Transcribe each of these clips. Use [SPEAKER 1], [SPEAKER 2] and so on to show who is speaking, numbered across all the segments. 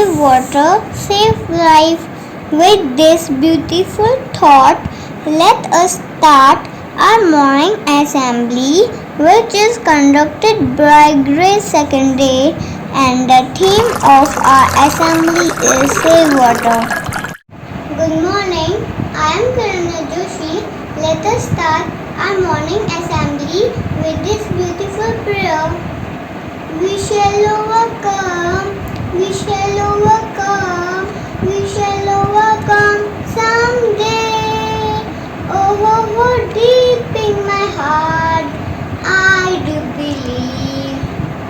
[SPEAKER 1] save water, save life. With this beautiful thought, let us start our morning assembly, which is conducted by Grace Second Day, and the theme of our assembly is Save Water. Good morning, I am Karuna Joshi. Let us start our morning assembly with this beautiful prayer. We shall overcome, we shall overcome, we shall overcome someday. Oh, deep in my heart, I do believe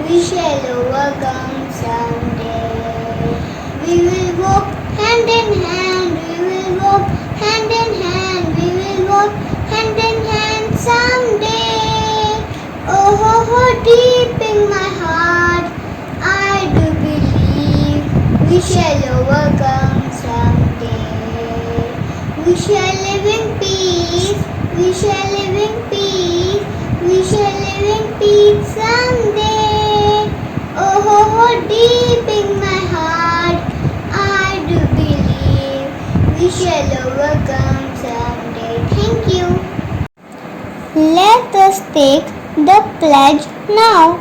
[SPEAKER 1] we shall overcome someday. We will walk hand in hand, we will walk hand in hand, we will walk hand in hand someday. Oh, deep in my heart, I do believe we shall overcome someday. We shall live in peace, we shall live in peace, we shall live in peace someday. Oh, deep in my heart, I do believe we shall overcome someday. Thank you. Let us take the pledge now.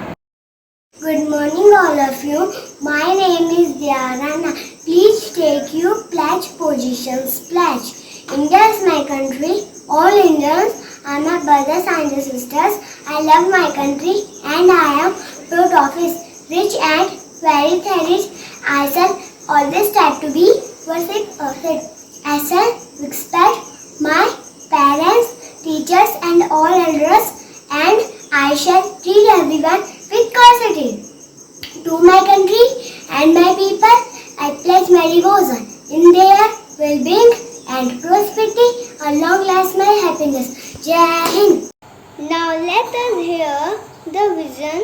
[SPEAKER 1] Good morning all of you. My name is Dhyarana. Please take your pledge positions. Pledge. India is my country. All Indians are my brothers and sisters. I love my country and I am proud of it. Rich and very rich. I shall always strive to be worthy of it. I shall respect my parents, teachers and all elders, and I shall treat everyone with courtesy. To my country and my people, I pledge my devotion in their well-being and prosperity, and long last my happiness. Jai Hind. Now let us hear the vision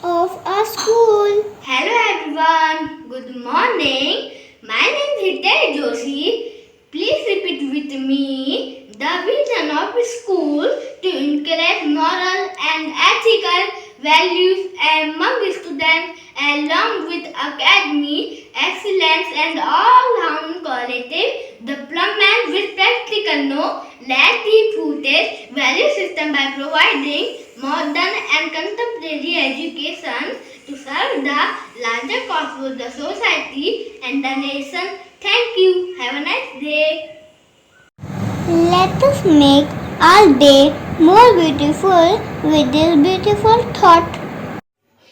[SPEAKER 1] of our school.
[SPEAKER 2] Hello everyone, good morning. My name is Hitesh Joshi. Please repeat with me. The vision of school to encourage moral and ethical values among students along with academic excellence and all-round quality development with practical knowledge deep-rooted value system by providing modern and contemporary education to serve the larger cause of the society and the nation. Thank you. Have a nice day.
[SPEAKER 1] Let us make our day more beautiful with this beautiful thought.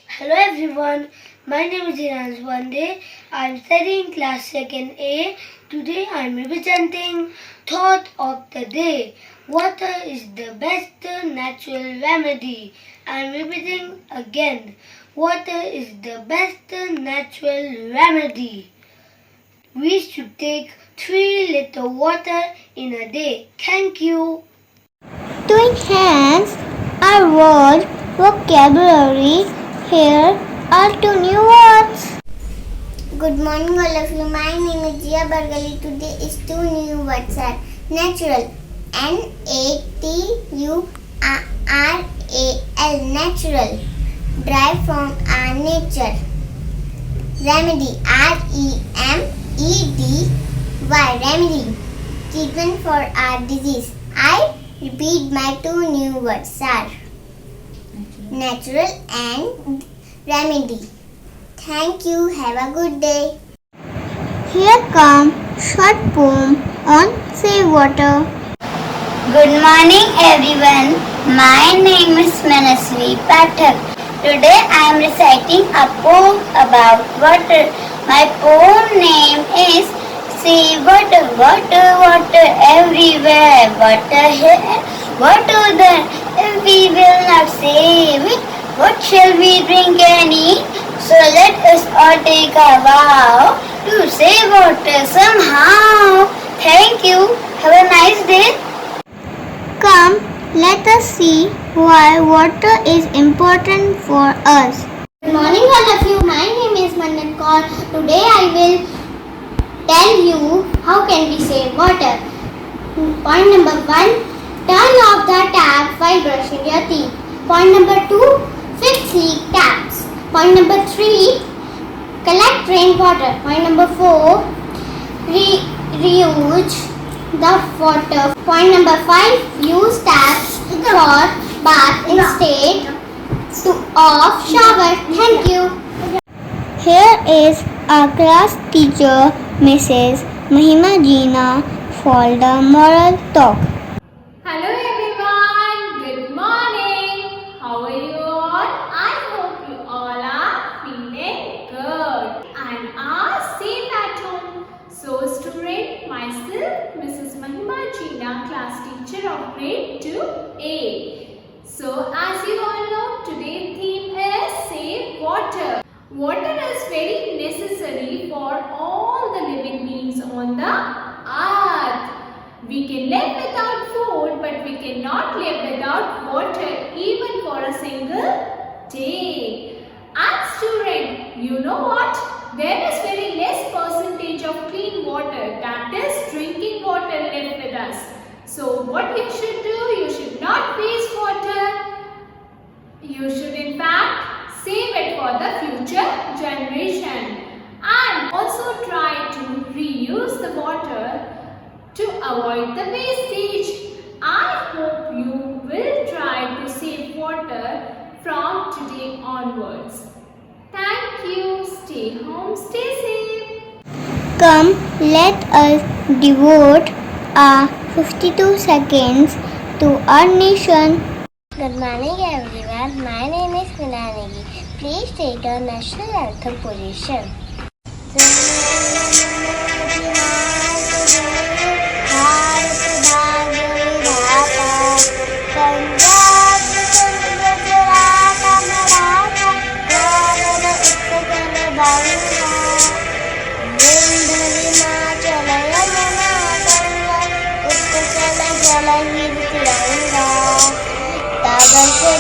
[SPEAKER 3] Hello everyone, my name is Hiransh Wande. I am studying class 2nd A. Today I am representing Thought of the Day. Water is the best natural remedy. I am repeating again. Water is the best natural remedy. We should take 3 liters water in a day. Thank you.
[SPEAKER 1] To enhance our word vocabulary, here are 2 new words. Good morning all of you. My name is Jia Bargali. Today is 2 new words are natural. Natural. Natural. Derived from our nature. Remedy. Remedy. Remedy. Treatment for our disease. I repeat my 2 new words are natural and remedy. Thank you. Have a good day. Here comes short poem on save water.
[SPEAKER 4] Good morning everyone. My name is Manasvi Pathak. Today I am reciting a poem about water. My poem name is Save Water. Water, water everywhere. Water here, water there. If we will not save it, what shall we drink and eat? So let us all take a vow to save water somehow. Thank you. Have a nice day.
[SPEAKER 1] Come, let us see why water is important for us.
[SPEAKER 5] Good morning all of you. My name is Mannan Kaur. Today I will tell you how can we save water. Point number 1, turn off the tap while brushing your teeth. Point number 2, fix leak taps. Point number 3, collect rainwater. water. Point number 4, reuse the water. Point number 5, use taps for bath instead of shower. Thank you.
[SPEAKER 1] Here is our class teacher, Mrs. Mahima Jeena, for the moral talk.
[SPEAKER 2] Hello everyone, good morning. How are you all? I hope you all are feeling good and are safe at home. So student, myself, Mrs. Mahima Jeena, class teacher of grade 2A. So as you all know, today's theme is Save Water. Water is very necessary for all the living beings on the earth. We can live without food, but we cannot live without water even for a single day. And student, you know what? There is very less percentage of clean water, that is drinking water, left with us. So what you should do? You should not waste water. You should in fact save it for the future generation. And also try to reuse the water to avoid the wastage. I hope you will try to save water from today onwards. Thank you. Stay home, stay safe.
[SPEAKER 1] Come, let us devote our 52 seconds to our nation.
[SPEAKER 5] Good morning everyone. My name is Minanagi. Please take a national anthem position.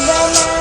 [SPEAKER 1] Tiranga,